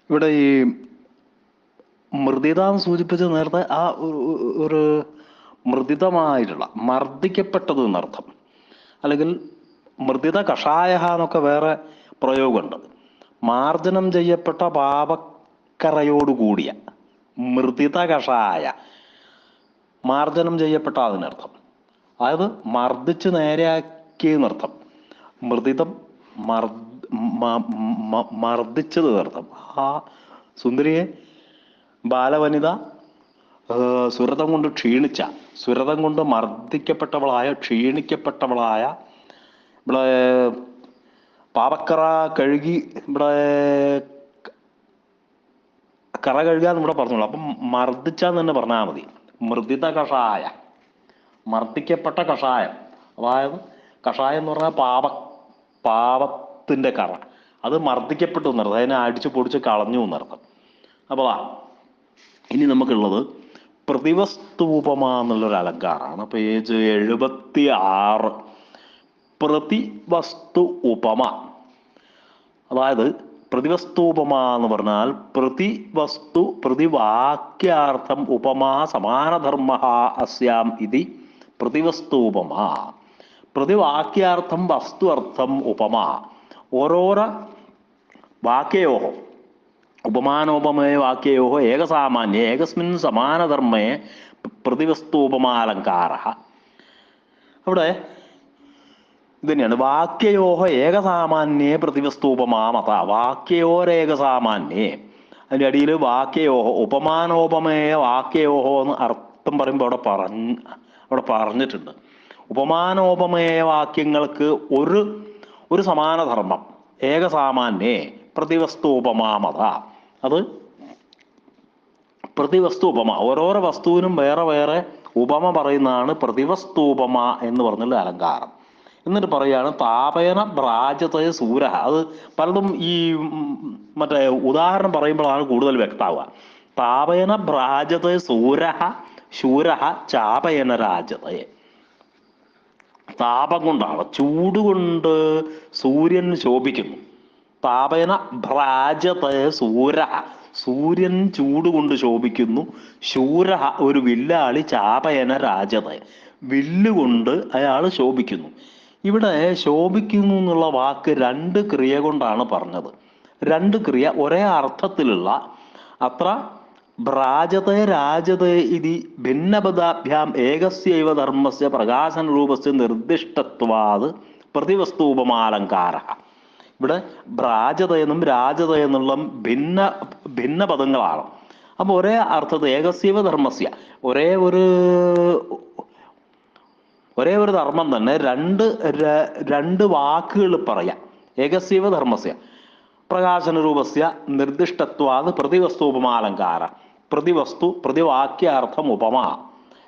ഇവിടെ ഈ മൃദിത എന്ന് സൂചിപ്പിച്ച നേരത്തെ ആ ഒരു മൃദിതമായിട്ടുള്ള മർദ്ദിക്കപ്പെട്ടത് എന്നർത്ഥം, അല്ലെങ്കിൽ മൃദിത കഷായ എന്നൊക്കെ വേറെ പ്രയോഗമുണ്ട്. മാർജനം ചെയ്യപ്പെട്ട പാപക്കറയോടുകൂടിയ മൃദിത കഷായ, മാർജനം ചെയ്യപ്പെട്ട അതിനർത്ഥം, അതായത് മർദ്ദിച്ച് നേരെയാക്കിയെന്നർത്ഥം. മൃദിതം മർദ്ദിച്ചത് എന്നർത്ഥം. ആ സുന്ദരിയെ ബാലവനിത സുരതം കൊണ്ട് ക്ഷീണിച്ച, സുരതം കൊണ്ട് മർദ്ദിക്കപ്പെട്ടവളായ, ക്ഷീണിക്കപ്പെട്ടവളായ, ഇവിടെ പാപക്കറ കഴുകി, ഇവിടെ കറ കഴുകാന്ന് ഇവിടെ പറഞ്ഞോളൂ. അപ്പം മർദ്ദിച്ചാന്ന് തന്നെ പറഞ്ഞാൽ മതി. മൃദിത കഷായ, മർദ്ദിക്കപ്പെട്ട കഷായം. അതായത് കഷായം എന്ന് പറഞ്ഞാൽ പാപത്തിന്റെ കറ, അത് മർദ്ദിക്കപ്പെട്ടു എന്നർത്ഥം, അതിനെ അടിച്ചു പൊടിച്ച് കളഞ്ഞു എന്നർത്ഥം. അപ്പോൾ ഇനി നമുക്കുള്ളത് പ്രതിവസ്തൂപമ എന്നുള്ളൊരു അലങ്കാരമാണ്. പേജ് 76. പ്രതിവസ്തു ഉപമ, അതായത് പ്രതിവസ്തൂപമ എന്ന് പറഞ്ഞാൽ പ്രതിവസ്തു പ്രതിവാക്യാർത്ഥം ഉപമാ സമാനധർമ്മ അസ്യാം ഇതി പ്രതിവസ്തൂപമ. പ്രതിവാക്യാർത്ഥം വസ്തു അർത്ഥം ഉപമ. ഓരോരോ വാക്യയോ ഉപമാനോപമേയ വാക്യയോ ഏകസാമാന്യേ ഏകസ്മിൻ സമാനധർമ്മേ പ്രതിവസ്തൂപമാലങ്കാര. അവിടെ ഇത് തന്നെയാണ്. വാക്യയോഹ ഏകസാമാന്യേ പ്രതിവസ്തൂപമാമത. വാക്യയോരേകസാമാന്യേ, അതിൻ്റെ അടിയിൽ വാക്യയോഹോ ഉപമാനോപമേയ വാക്യയോഹോ എന്ന് അർത്ഥം പറയുമ്പോൾ അവിടെ പറഞ്ഞിട്ടുണ്ട്. ഉപമാനോപമേയ വാക്യങ്ങൾക്ക് ഒരു സമാനധർമ്മം ഏകസാമാന്യേ പ്രതിവസ്തൂപമാമത. അത് പ്രതിവസ്തു ഉപമ, ഓരോരോ വസ്തുവിനും വേറെ വേറെ ഉപമ പറയുന്നതാണ് പ്രതിവസ്തൂപമ എന്ന് പറഞ്ഞുള്ള അലങ്കാരം. എന്നിട്ട് പറയാണ് താപേന ഭ്രാജതയ സൂര. അത് പലതും ഈ മറ്റേ ഉദാഹരണം പറയുമ്പോഴാണ് കൂടുതൽ വ്യക്തമാവുക. താപേന ഭ്രാജതയ സൂരഹ ശൂരഹ ചാപയന രാജതയെ. താപം കൊണ്ടാണ്, ചൂടുകൊണ്ട് സൂര്യൻ ശോഭിക്കുന്നു. താപേന ഭ്രാജതയ സൂരഹ, സൂര്യൻ ചൂടുകൊണ്ട് ശോഭിക്കുന്നു. ശൂരഹ ഒരു വില്ലാളി, ചാപയന രാജതയ വില്ലുകൊണ്ട് അയാൾ ശോഭിക്കുന്നു. ഇവിടെ ശോഭിക്കുന്നു എന്നുള്ള വാക്ക് രണ്ട് ക്രിയ കൊണ്ടാണ് പറഞ്ഞത്. രണ്ട് ക്രിയ ഒരേ അർത്ഥത്തിലുള്ള അത്ര ഭ്രാജതയ രാജതയ ഇതി ഭിന്നപദാഭ്യാം ഏകസ്യൈവ ധർമ്മസ്യ പ്രകാശന രൂപസ്യ നിർദ്ദിഷ്ടത്വാത് പ്രതിവസ്തൂപമാലങ്കാര. ഇവിടെ ഭ്രാജതയെന്നും രാജതയെന്നുള്ള ഭിന്ന പദങ്ങളാണ്. അപ്പോൾ ഒരേ അർത്ഥത്തിൽ ഏകസ്യൈവ ധർമ്മസ്യ, ഒരേ ഒരു ധർമ്മം തന്നെ രണ്ട് വാക്കുകൾ പറയാം. ഏകസ്യൈവ ധർമ്മസ്യ പ്രകാശന രൂപസ്യ നിർദ്ദിഷ്ടത്വാത് പ്രതിവസ്തൂപമാലങ്കാര. പ്രതിവസ്തു പ്രതിവാക്യാർത്ഥം ഉപമ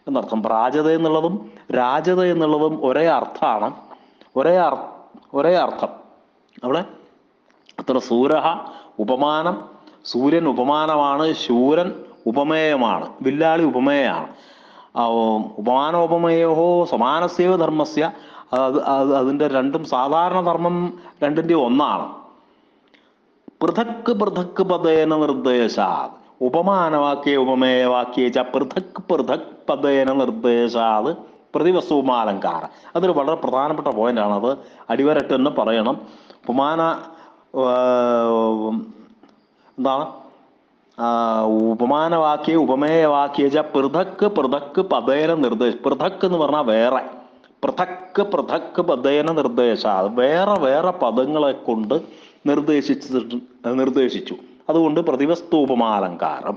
എന്നർത്ഥം. പ്രാജത എന്നുള്ളതും രാജത എന്നുള്ളതും ഒരേ അർത്ഥമാണ്, ഒരേ അർത്ഥം. അവിടെ അത്ര സൂരഹ ഉപമാനം, സൂര്യൻ ഉപമാനമാണ്, ശൂരൻ ഉപമേയമാണ്, വില്ലാളി ഉപമേയാണ്. ഉപമാനോപമയോ സമാനസ്യവ ധർമ്മസ്യ, അതിൻ്റെ രണ്ടും സാധാരണ ധർമ്മം രണ്ടിൻ്റെ ഒന്നാണ്. പൃഥക് പൃഥക് പദേന നിർദ്ദേശാത് ഉപമാനവാക്യേ ഉപമേയവാക്യേ ച പൃഥക് പൃഥക് പദേന നിർദ്ദേശാത് പ്രതിവസ്തുമാലങ്കാര. അതൊരു വളരെ പ്രധാനപ്പെട്ട പോയിന്റാണ്. അത് അടിവരട്ട് തന്നെ പറയണം. എന്താണ് ഉപമാനവാക്യ ഉപമേയവാക്യ ച പൃഥക് പൃഥക് പദേന നിർദ്ദേശം. പൃഥക് എന്ന് പറഞ്ഞാൽ വേറെ, പൃഥക് പൃഥക് പദേന നിർദ്ദേശാത് വേറെ വേറെ പദങ്ങളെ കൊണ്ട് നിർദ്ദേശിച്ചു. അതുകൊണ്ട് പ്രതിവസ്തൂപമാലങ്കാരം.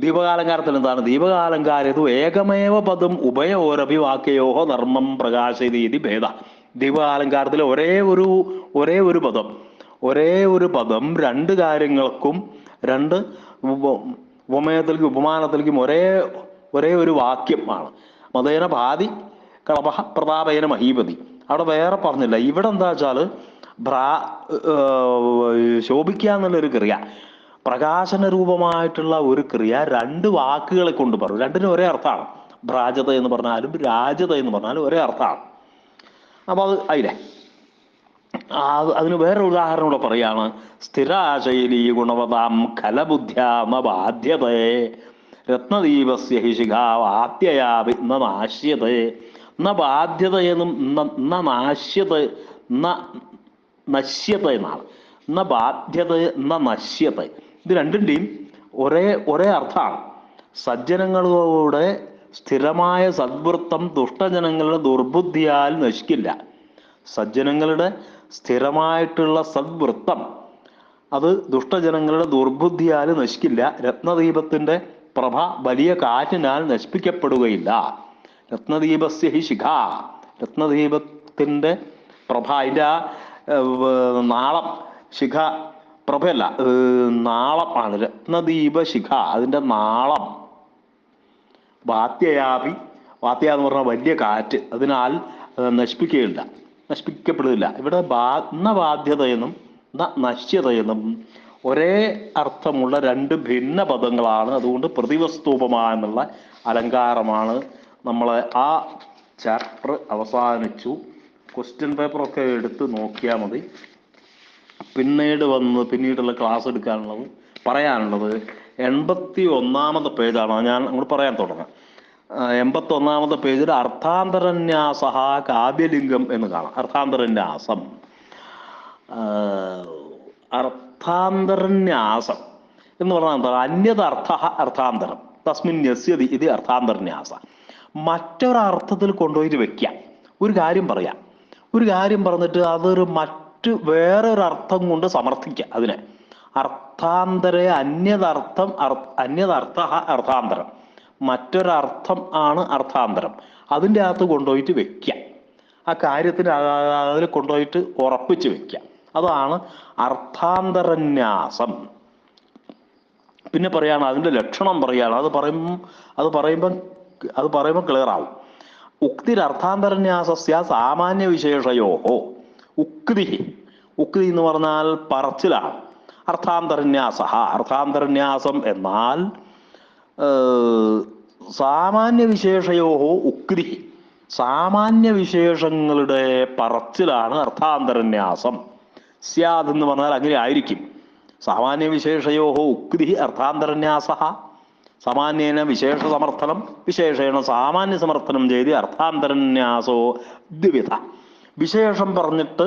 ദീപകാലങ്കാരത്തിൽ എന്താണ്? ദീപകാലങ്കാരതു ഏകമേവ പദം ഉഭയോരപി വാക്യയോഹോ ധർമ്മം പ്രകാശയതി ഭേദ. ദീപകാലങ്കാരത്തിൽ ഒരേ ഒരു പദം രണ്ട് കാര്യങ്ങൾക്കും, രണ്ട് ഉപമേയത്തിലേക്കും ഉപമാനത്തിലേക്കും ഒരേ ഒരു വാക്യം ആണ്. മതേന ഭാതി കളഭ പ്രതാപേന മഹീപതി. അവിടെ വേറെ പറഞ്ഞില്ല. ഇവിടെ എന്താ വെച്ചാൽ ശോഭിക്കുക എന്നുള്ളൊരു ക്രിയ, പ്രകാശന രൂപമായിട്ടുള്ള ഒരു ക്രിയ രണ്ട് വാക്കുകളെ കൊണ്ട് പറയും. രണ്ടിനും ഒരേ അർത്ഥമാണ്. ഭ്രാജത എന്ന് പറഞ്ഞാലും രാജത എന്ന് പറഞ്ഞാലും ഒരേ അർത്ഥമാണ്. അപ്പോൾ അത് അതിലെ അതിന് വേറെ ഉദാഹരണം കൂടെ പറയാണ്. സ്ഥിരാശൈലീ ഗുണവതാം ഖലബുദ്ധ്യാമ ബാധ്യതയെ രത്നദീപസ്യ ഹി ശിഖാവാദ്യയാവി ന നാശ്യതേ. ന ബാധ്യതയെന്നും ന നാശ്യത ന നശ്യത എന്നാണ്. ന ബാധ്യത ന നശ്യത, ഇത് രണ്ടിൻ്റെയും ഒരേ അർത്ഥമാണ്. സജ്ജനങ്ങളുടെ സ്ഥിരമായ സദ്വൃത്തം ദുഷ്ടജനങ്ങളുടെ ദുർബുദ്ധിയാൽ നശിക്കില്ല. സജ്ജനങ്ങളുടെ സ്ഥിരമായിട്ടുള്ള സദ്വൃത്തം അത് ദുഷ്ടജനങ്ങളുടെ ദുർബുദ്ധിയാൽ നശിക്കില്ല. രത്നദീപത്തിന്റെ പ്രഭ വലിയ കാറ്റിനാൽ നശിപ്പിക്കപ്പെടുകയില്ല. രത്നദീപസ്യ ഹി ശിഖ, രത്നദീപത്തിന്റെ പ്രഭ, അതിൻ്റെ ആ നാളം, ശിഖ പ്രഭയല്ല, നാളമാണ് രത്നദീപ ശിഖ, അതിൻ്റെ നാളം. വാത്യയാപി, വാത്യ എന്ന് പറഞ്ഞാൽ വലിയ കാറ്റ്, അതിനാൽ നശിപ്പിക്കപ്പെടുകയില്ല. ഇവിടെ ബാധ്യതയെന്നും നശ്യതയെന്നും ഒരേ അർത്ഥമുള്ള രണ്ട് ഭിന്ന പദങ്ങളാണ്. അതുകൊണ്ട് പ്രതിവസ്തൂപമ എന്നുള്ള അലങ്കാരമാണ്. നമ്മളെ ആ ചാപ്റ്റർ അവസാനിച്ചു. ക്വസ്റ്റ്യൻ പേപ്പറൊക്കെ എടുത്ത് നോക്കിയാൽ മതി. പിന്നീടുള്ള ക്ലാസ് എടുക്കാനുള്ളത് പറയാനുള്ളത് 81 പേജാണ്. ഞാൻ അങ്ങോട്ട് പറയാൻ തുടങ്ങാം. 81 പേജിൽ അർത്ഥാന്തരന്യാസ കാവ്യലിംഗം എന്ന് കാണാം. അർത്ഥാന്തരന്യാസം എന്ന് പറഞ്ഞാൽ എന്താ? അന്യതർത്ഥ അർത്ഥാന്തരം തസ്മിൻ യസ്യതി ഇത് അർത്ഥാന്തരന്യാസ. മറ്റൊരർത്ഥത്തിൽ കൊണ്ടുപോയിട്ട് വെക്കാം. ഒരു കാര്യം പറയാം, ഒരു കാര്യം പറഞ്ഞിട്ട് അതൊരു വേറൊരർത്ഥം കൊണ്ട് സമർത്ഥിക്കുക. അതിനെ അർത്ഥാന്തരെ അന്യതർത്ഥ അർത്ഥാന്തരം, മറ്റൊരർത്ഥം ആണ് അർത്ഥാന്തരം. അതിൻ്റെ അകത്ത് കൊണ്ടുപോയിട്ട് വെക്കുക. ആ കാര്യത്തിന് അതിൽ കൊണ്ടുപോയിട്ട് ഉറപ്പിച്ച് വെക്കുക. അതാണ് അർത്ഥാന്തരന്യാസം. പിന്നെ പറയാണ് അതിൻ്റെ ലക്ഷണം പറയാണ്. അത് പറയുമ്പോൾ ക്ലിയർ ആവും. ഉക്തിരർത്ഥാന്തരന്യാസസ്യ സാമാന്യ വിശേഷയോഹോ. ഉക്തി എന്ന് പറഞ്ഞാൽ പറച്ചിലാണ്. അർത്ഥാന്തരന്യാസം എന്നാൽ സാമാന്യ വിശേഷയോഹോ ഉക്തി, സാമാന്യ വിശേഷങ്ങളുടെ പറച്ചിലാണ് അർത്ഥാന്തരന്യാസം. സ്യാദ് എന്ന് പറഞ്ഞാൽ അങ്ങനെ ആയിരിക്കും. സാമാന്യ വിശേഷയോഹോ ഉക്തി അർത്ഥാന്തരന്യാസ. സാമാന്യേന വിശേഷ സമർത്ഥനം, വിശേഷേണ സാമാന്യ സമർത്ഥനം ചെയ്ത് അർത്ഥാന്തരന്യാസോ ദ്വിവിധ. വിശേഷം പറഞ്ഞിട്ട്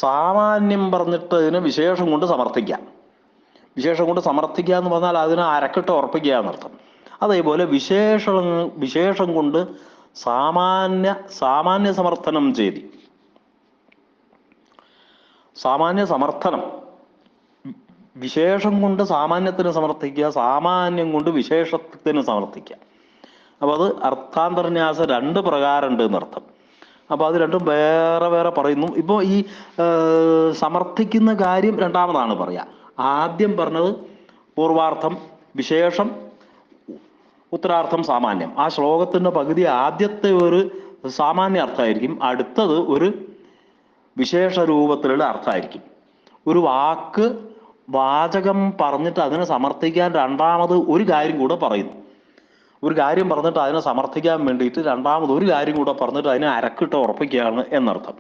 സാമാന്യം പറഞ്ഞിട്ട് ഇതിനെ വിശേഷം കൊണ്ട് സമർത്ഥിക്കാം. വിശേഷം കൊണ്ട് സമർത്ഥിക്കുക എന്ന് പറഞ്ഞാൽ അതിനെ അരക്കിട്ട് ഉറപ്പിക്കുക എന്നർത്ഥം. അതേപോലെ വിശേഷം കൊണ്ട് സാമാന്യ സമർത്ഥനം ചെയ്ത്, സാമാന്യ സമർത്ഥനം, വിശേഷം കൊണ്ട് സാമാന്യത്തിന് സമർത്ഥിക്കുക, സാമാന്യം കൊണ്ട് വിശേഷത്തിന് സമർത്ഥിക്കുക. അപ്പോൾ അത് അർത്ഥാന്തരന്യാസം 2 പ്രകാരമുണ്ട് എന്നർത്ഥം. അപ്പോൾ അത് രണ്ടും വേറെ വേറെ പറയുന്നു. ഇപ്പോൾ ഈ സമർത്ഥിക്കുന്ന കാര്യം രണ്ടാമതാണ് പറയാ. ആദ്യം പറഞ്ഞത് പൂർവാർത്ഥം വിശേഷം, ഉത്തരാർത്ഥം സാമാന്യം. ആ ശ്ലോകത്തിന്റെ പകുതി ആദ്യത്തെ ഒരു സാമാന്യ അർത്ഥമായിരിക്കും, അടുത്തത് ഒരു വിശേഷ രൂപത്തിലുള്ള അർത്ഥമായിരിക്കും. ഒരു വാചകം പറഞ്ഞിട്ട് അതിനെ സമർത്ഥിക്കാൻ രണ്ടാമത് ഒരു കാര്യം കൂടെ പറയുന്നു. ഒരു കാര്യം പറഞ്ഞിട്ട് അതിനെ സമർത്ഥിക്കാൻ വേണ്ടിയിട്ട് രണ്ടാമത് ഒരു കാര്യം കൂടെ പറഞ്ഞിട്ട് അതിനെ അരക്കിട്ട് ഉറപ്പിക്കുകയാണ് എന്നർത്ഥം.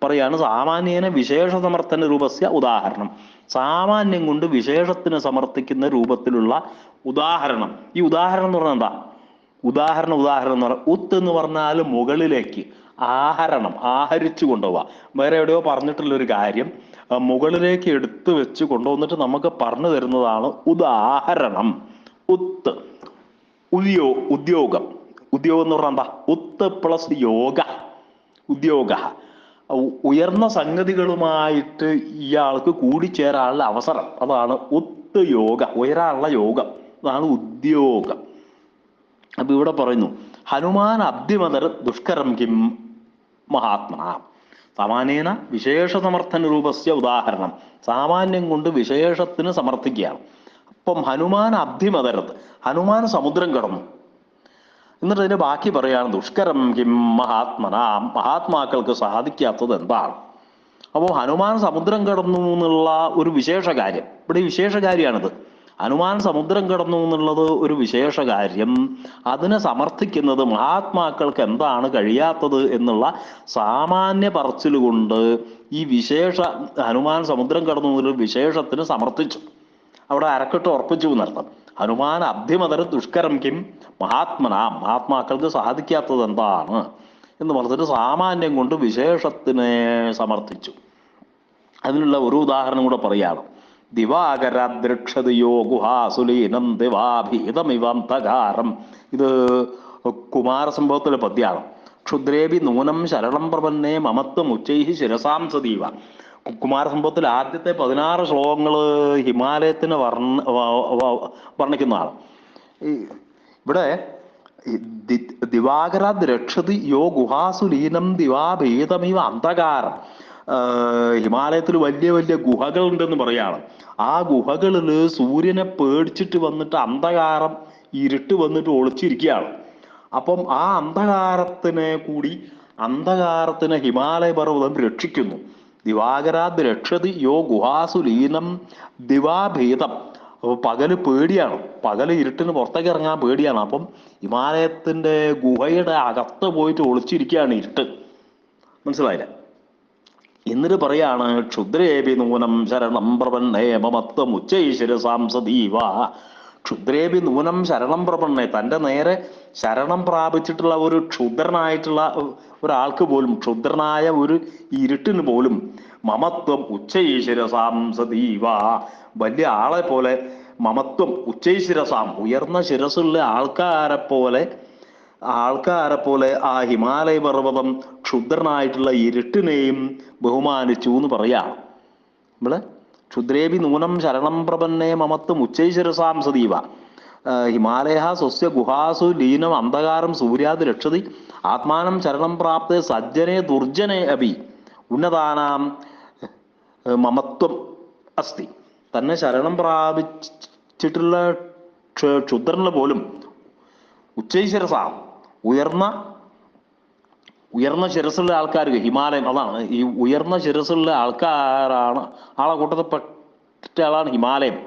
പറയാണ് സാമാന്യേന വിശേഷ സമർത്ഥന രൂപസ്യ ഉദാഹരണം. സാമാന്യം കൊണ്ട് വിശേഷത്തിന് സമർത്ഥിക്കുന്ന രൂപത്തിലുള്ള ഉദാഹരണം. ഈ ഉദാഹരണം എന്ന് പറഞ്ഞാൽ എന്താ? ഉദാഹരണം എന്ന് പറഞ്ഞാൽ ഉത്ത് എന്ന് പറഞ്ഞാൽ മുകളിലേക്ക്, ആഹരിച്ചു കൊണ്ടുപോവുക. വേറെ എവിടെയോ പറഞ്ഞിട്ടുള്ളൊരു കാര്യം മുകളിലേക്ക് എടുത്തു വെച്ച് കൊണ്ടുവന്നിട്ട് നമുക്ക് പറഞ്ഞു തരുന്നതാണ് ഉദാഹരണം. ഉത്ത്, ഉദ്യോഗം എന്ന് പറഞ്ഞാൽ എന്താ? ഉത്ത് പ്ലസ് യോഗ, ഉദ്യോഗ. ഉയർന്ന സംഗതികളുമായിട്ട് ഇയാൾക്ക് കൂടിച്ചേരാനുള്ള അവസരം, അതാണ് ഉത്ത് യോഗ, ഉയരാനുള്ള യോഗം, അതാണ് ഉദ്യോഗം. അപ്പൊ ഇവിടെ പറയുന്നു ഹനുമാൻ അബ്ധിമതർ ദുഷ്കരം കിം മഹാത്മന. സാമാന്യേന വിശേഷ സമർത്ഥന രൂപസ്യ ഉദാഹരണം. സാമാന്യം കൊണ്ട് വിശേഷത്തിന് സമർത്ഥിക്കുകയാണ്. അപ്പം ഹനുമാൻ അബ്ധിമതരത്, ഹനുമാൻ സമുദ്രം കടന്നു. എന്നിട്ട് അതിന്റെ ബാക്കി പറയാണ് ദുഷ്കരം കിം മഹാത്മന, മഹാത്മാക്കൾക്ക് സാധിക്കാത്തത് എന്താണ്? അപ്പോൾ ഹനുമാൻ സമുദ്രം കടന്നു എന്നുള്ള ഒരു വിശേഷ കാര്യം, ഇവിടെ വിശേഷ കാര്യമാണിത്. ഹനുമാൻ സമുദ്രം കടന്നു എന്നുള്ളത് ഒരു വിശേഷ കാര്യം. അതിനെ സമർത്ഥിക്കുന്നത് മഹാത്മാക്കൾക്ക് എന്താണ് കഴിയാത്തത് എന്നുള്ള സാമാന്യ പറച്ചിൽ കൊണ്ട് ഈ വിശേഷ ഹനുമാൻ സമുദ്രം കടന്നു എന്നൊരു വിശേഷത്തിന് സമർത്ഥിച്ചു. അവിടെ അരക്കിട്ട് ഉറപ്പിച്ചു എന്നർത്ഥം. ഹനുമാൻ അഭ്യമതര ദുഷ്കരം കിം മഹാത്മാക്കൾക്ക് സാധിക്കാത്തത് എന്താണ് എന്ന് പറഞ്ഞിട്ട് സാമാന്യം കൊണ്ട് വിശേഷത്തിനെ സമർത്ഥിച്ചു. അതിനുള്ള ഒരു ഉദാഹരണം കൂടെ പറയാണ്. ദിവാകരദ്രക്ഷതയോ ഗുഹാസുലീനം ദിവാഭീതമിവന്തകാരം. ഇത് കുമാരസംഭവത്തിലെ പദ്യമാണ്. ക്ഷുദ്രേപി നൂനം ശരണം പ്രപന്നേ മമത്വം ഉച്ചൈഹി ശിരസാം സദീവ. കുമാരസംഭവത്തിൽ ആദ്യത്തെ 16 ശ്ലോകങ്ങൾ ഹിമാലയത്തിനെ വർണ്ണിക്കുന്നതാണ്. ഇവിടെ ദിവാകരാദ് രക്ഷതി യോ ഗുഹാസു ലീനം ദിവാഭേദമിവ അന്ധകാരം. ഹിമാലയത്തിൽ വലിയ വലിയ ഗുഹകൾ ഉണ്ടെന്ന് പറയാണ്. ആ ഗുഹകളിൽ സൂര്യനെ പേടിച്ചിട്ട് വന്നിട്ട് അന്ധകാരം ഇരുട്ട് വന്നിട്ട് ഒളിച്ചിരിക്കുകയാണ്. അപ്പം ആ അന്ധകാരത്തിനെ ഹിമാലയ പർവ്വതം രക്ഷിക്കുന്നു. ദിവാകരാദ് രക്ഷതി യോ ഗുഹാസു ലീനം ദിവാഭേദം. അപ്പോൾ പകല് പേടിയാണ്, പകല് ഇരുട്ടിന് പുറത്തേക്ക് ഇറങ്ങാൻ പേടിയാണ്. അപ്പം ഹിമാലയത്തിന്റെ ഗുഹയുടെ അകത്ത് പോയിട്ട് ഒളിച്ചിരിക്കുകയാണ് ഇരുട്ട്. മനസ്സിലായില്ല? എന്നിട്ട് പറയാണ് ക്ഷുദ്രേപി നൂനം ശരണം പ്രപന്നേ മമത്വം ഉച്ചൈശ്വരസാം സദീവ. ക്ഷുദ്രേപി നൂനം ശരണം പ്രപന്നേ, തൻ്റെ നേരെ ശരണം പ്രാപിച്ചിട്ടുള്ള ഒരു ക്ഷുദ്രനായിട്ടുള്ള ഒരാൾക്ക് പോലും, ക്ഷുദ്രനായ ഒരു ഇരുട്ടിന് പോലും മമത്വം ഉച്ചൈശ്വരസാം സദീവ, വലിയ ആളെ പോലെ, മമത്വം ഉച്ചൈശ്വരസാം, ഉയർന്ന ശിരസുള്ള ആൾക്കാരെ പോലെ ആ ഹിമാലയ പർവ്വതം ക്ഷുദ്രനായിട്ടുള്ള ഇരുട്ടിനെയും ബഹുമാനിച്ചു എന്ന് പറയാം. ഇവിടെ ക്ഷുദ്രേപി നൂനം ശരണം പ്രപന്നേ മമത്വം ഉച്ചൈശ്വരസാം സദീവ. ഹിമാലയ സ്വസ്യ ഗുഹാസു ലീനം അന്ധകാരം സൂര്യാത് രക്ഷതി ആത്മാനം ശരണം പ്രാപ്തേ സജ്ജനെ ദുർജനെ അപി ഉന്നതാനാം മമത്വം അസ്തി. തന്നെ ശരണം പ്രാപിച്ചിട്ടുള്ള ക്ഷുദ്രനെ പോലും ഉച്ചൈശ്വരസാം, ഉയർന്ന ശിരസുള്ള ആൾക്കാർക്ക്, ഹിമാലയം അതാണ്, ഈ ഉയർന്ന ശിരസുള്ള ആൾക്കാരാണ്, ആളെ കൂട്ടത്തിൽപ്പെട്ട ആളാണ് ഹിമാലയം.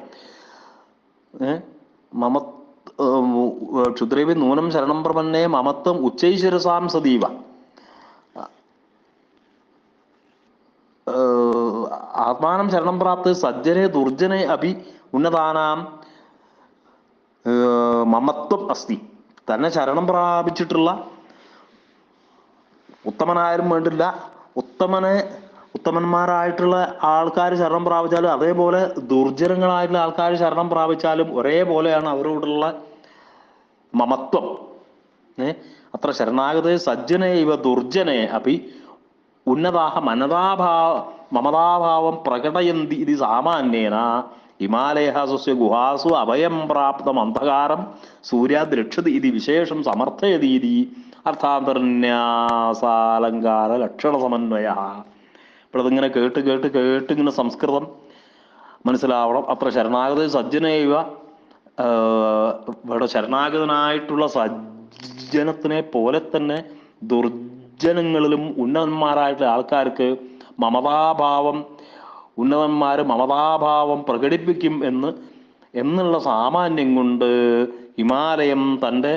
ക്ഷുദ്രേപി നൂനം ശരണം പ്രപന്നേ മമത്വം ഉച്ചൈശ്വരസാം സദീവ. ആത്മാനം ശരണം പ്രാപ്ത സജ്ജനെ ദുർജനെ അഭി ഉന്നതാനാം മമത്വം അസ്തി. തന്നെ ശരണം പ്രാപിച്ചിട്ടുള്ള ഉത്തമനായാലും വേണ്ടില്ല, ഉത്തമന്മാരായിട്ടുള്ള ആൾക്കാർ ശരണം പ്രാപിച്ചാലും അതേപോലെ ദുർജനങ്ങളായിട്ടുള്ള ആൾക്കാർ ശരണം പ്രാപിച്ചാലും ഒരേപോലെയാണ് അവരോടുള്ള മമത്വം. അത്ര ശരണാഗതേ സജ്ജനെ ഇവ ദുർജനെ അപ്പി ഉന്നതാഹ മമതാഭാവം പ്രകടയന്തി ഇത് സാമാന്യേന ഹിമാലയ സ്വസ്യ ഗുഹാസു അഭയം പ്രാപ്തം അന്ധകാരം സൂര്യാദ് രക്ഷതി ഇത് വിശേഷം സമർത്ഥയതീതി അർത്ഥാന്തർന്യാസാലങ്കാര ലക്ഷണ സമന്വയ. ഇപ്പോഴതിങ്ങനെ കേട്ട് ഇങ്ങനെ സംസ്കൃതം മനസ്സിലാവണം. അത്ര ശരണാഗത സജ്ജനൈവ, ഇവിടെ ശരണാഗതനായിട്ടുള്ള സജ്ജനത്തിനെ പോലെ തന്നെ ദുർജനങ്ങളിലും ഉന്നതന്മാരായിട്ടുള്ള ആൾക്കാർക്ക് മമതാഭാവം പ്രകടിപ്പിക്കും എന്നുള്ള സാമാന്യം കൊണ്ട് ഹിമാലയം തൻ്റെ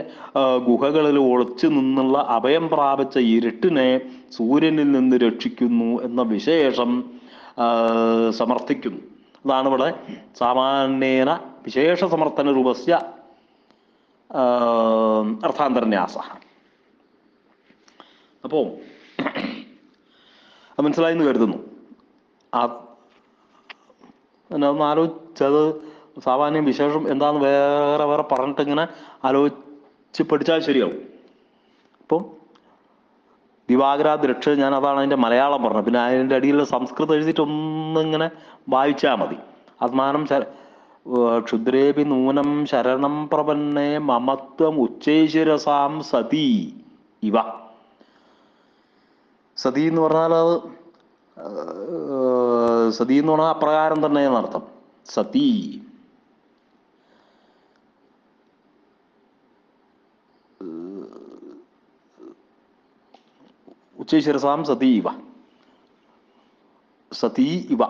ഗുഹകളിൽ ഒളിച്ചു നിന്നുള്ള അഭയം പ്രാപിച്ച ഇരുട്ടിനെ സൂര്യനിൽ നിന്ന് രക്ഷിക്കുന്നു എന്ന വിശേഷം സമർത്ഥിക്കുന്നു. അതാണ് ഇവിടെ സാമാന്യേന വിശേഷ സമർത്ഥന രൂപസ്യ അർത്ഥാന്തരന്യാസ. അപ്പോൾ അത് മനസ്സിലായെന്ന് കരുതുന്നു. ഒന്ന് ആലോചിച്ചത് സാമാന്യം വിശേഷം എന്താന്ന് വേറെ പറഞ്ഞിട്ട് ഇങ്ങനെ ആലോചിച്ച് പഠിച്ചാൽ ശരിയാവും. അപ്പം ദിവാകരാദ് രക്ഷ, ഞാൻ അതാണ് അതിൻ്റെ മലയാളം പറഞ്ഞത്. പിന്നെ അതിൻ്റെ അടിയിലുള്ള സംസ്കൃതം എഴുതിയിട്ട് ഒന്നിങ്ങനെ വായിച്ചാൽ മതി. ആത്മാനം ക്ഷുദ്രേപി നൂനം ശരണം പ്രപന്നേ മമത്വം ഉച്ചൈശ്വരസാം സതി ഇവ. സതി എന്ന് പറഞ്ഞാൽ അത് സതി എന്ന് പറഞ്ഞാൽ അപ്രകാരം തന്നെ എന്നർത്ഥം. സതി ഉച്ചൈശ്വരസാം സതി ഇവ, സതി ഇവ.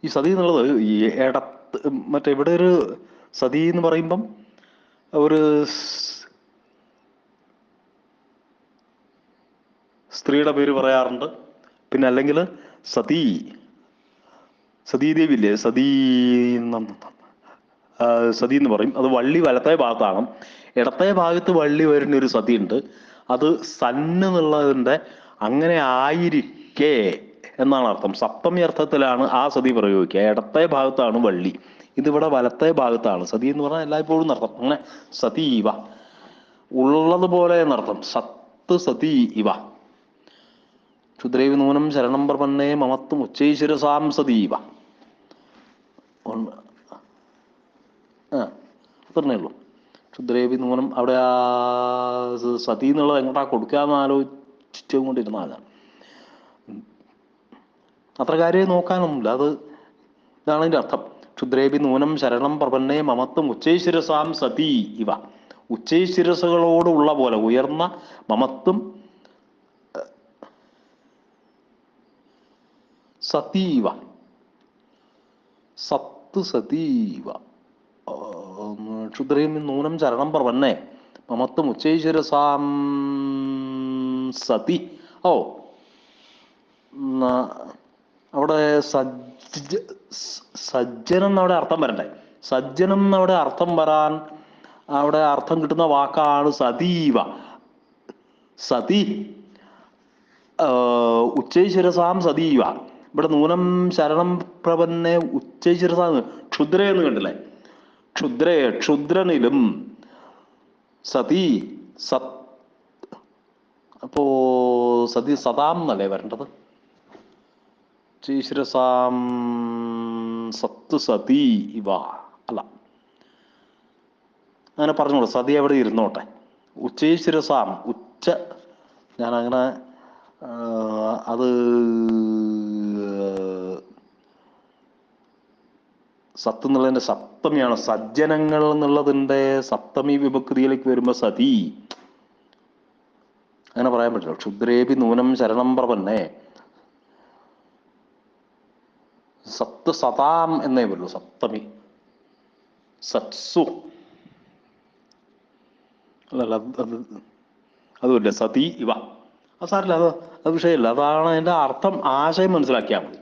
ഈ സതി എന്നുള്ളത് ഈ ഇടത്ത് മറ്റേ ഇവിടെ ഒരു സതി എന്ന് പറയുമ്പം ഒരു സ്ത്രീയുടെ പേര് പറയാറുണ്ട്. പിന്നെ അല്ലെങ്കിൽ സതീ സതീദേവി ഇല്ലേ, സതി എന്ന് പറയും. അത് വള്ളി വലത്തെ ഭാഗത്താണ്. ഇടത്തെ ഭാഗത്ത് വള്ളി വരുന്ന ഒരു സതി ഉണ്ട്. അത് സന്ന് എന്നുള്ളതിൻ്റെ അങ്ങനെ ആയിരിക്കേ എന്നാണ് അർത്ഥം. സപ്തമി അർത്ഥത്തിലാണ് ആ സതി പ്രയോഗിക്കുക. ഇടത്തെ ഭാഗത്താണ് വള്ളി, ഇതിവിടെ വലത്തെ ഭാഗത്താണ്. സതി എന്ന് പറഞ്ഞാൽ എല്ലായ്പ്പോഴും എന്നർത്ഥം. അങ്ങനെ സതീവ ഉള്ളതുപോലെ എന്നർത്ഥം. സത്ത് സതി ഇവ ക്ഷുദ്രേവി നൂനം ശരണം പ്രപന്നേ മമത്വം ഉച്ചൈശ്വരസാം സതീവ. അത്രേ ഉള്ളൂ. ക്ഷുദ്രേവി നൂനം. അവിടെ ആ സതി എന്നുള്ളത് എങ്ങോട്ടാ കൊടുക്കാന്ന് ആലോചിച്ചുകൊണ്ടിരുന്ന അത്ര കാര്യം നോക്കാനൊന്നുമില്ല. ഇതാണ് അതിൻ്റെ അർത്ഥം. ക്ഷുദ്രേപി നൂനം ശരണം പ്രപന്നേ മമത്വം ഉച്ചൈശ്വരസാം സതി ഇവ. ഉച്ചൈശ്വരസുകളോടുള്ള പോലെ ഉയർന്ന മമത്വം സതീവ, സത്ത് സതീവ. ക്ഷുദ്രേപി നൂനം ശരണം പ്രപന്നേ മമത്വം ഉച്ചൈശ്വരസാം സതി. അവിടെ സജ്ജനം എന്നവിടെ അർത്ഥം വരണ്ടേ. സജ്ജനം എന്നവിടെ അർത്ഥം വരാൻ അവിടെ അർത്ഥം കിട്ടുന്ന വാക്കാണ് സതീവ. സതി ഉച്ചൈശ്വരസാം സതീവ. ഇവിടെ നൂനം ശരണം പ്രപന്നെ ഉച്ചൈശ്വരസാം. ക്ഷുദ്ര എന്ന് കണ്ടില്ലേ. ക്ഷുദ്രനിലും സതി സത്. അപ്പോ സതി സതാം എന്നല്ലേ വരേണ്ടത്. ഉച്ചൈശ്വരസാം സത്ത് സതി ഇവ അല്ല, അങ്ങനെ പറഞ്ഞോളൂ. സതി അവിടെ ഇരുന്നോട്ടെ. ഉച്ചൈശ്വരസാം ഞാനങ്ങനെ അത് സത്ത് എന്നുള്ളതിൻ്റെ സപ്തമിയാണ്. സജ്ജനങ്ങൾ എന്നുള്ളതിൻ്റെ സപ്തമി വിഭക്തിയിലേക്ക് വരുമ്പോൾ സതി അങ്ങനെ പറയാൻ പറ്റില്ല. ക്ഷുദ്രേപി നൂനം ശരണം പ്രപന്നേ സത്ത് സതാം എന്നേ വരുള്ളൂ. സപ്തമി സത്സു അല്ലല്ല, അതുമില്ല. സതി ഇവ. അത് സാരില്ല, അത് വിഷയമില്ല. അതാണ് അതിൻ്റെ അർത്ഥം. ആശയം മനസ്സിലാക്കിയാൽ മതി.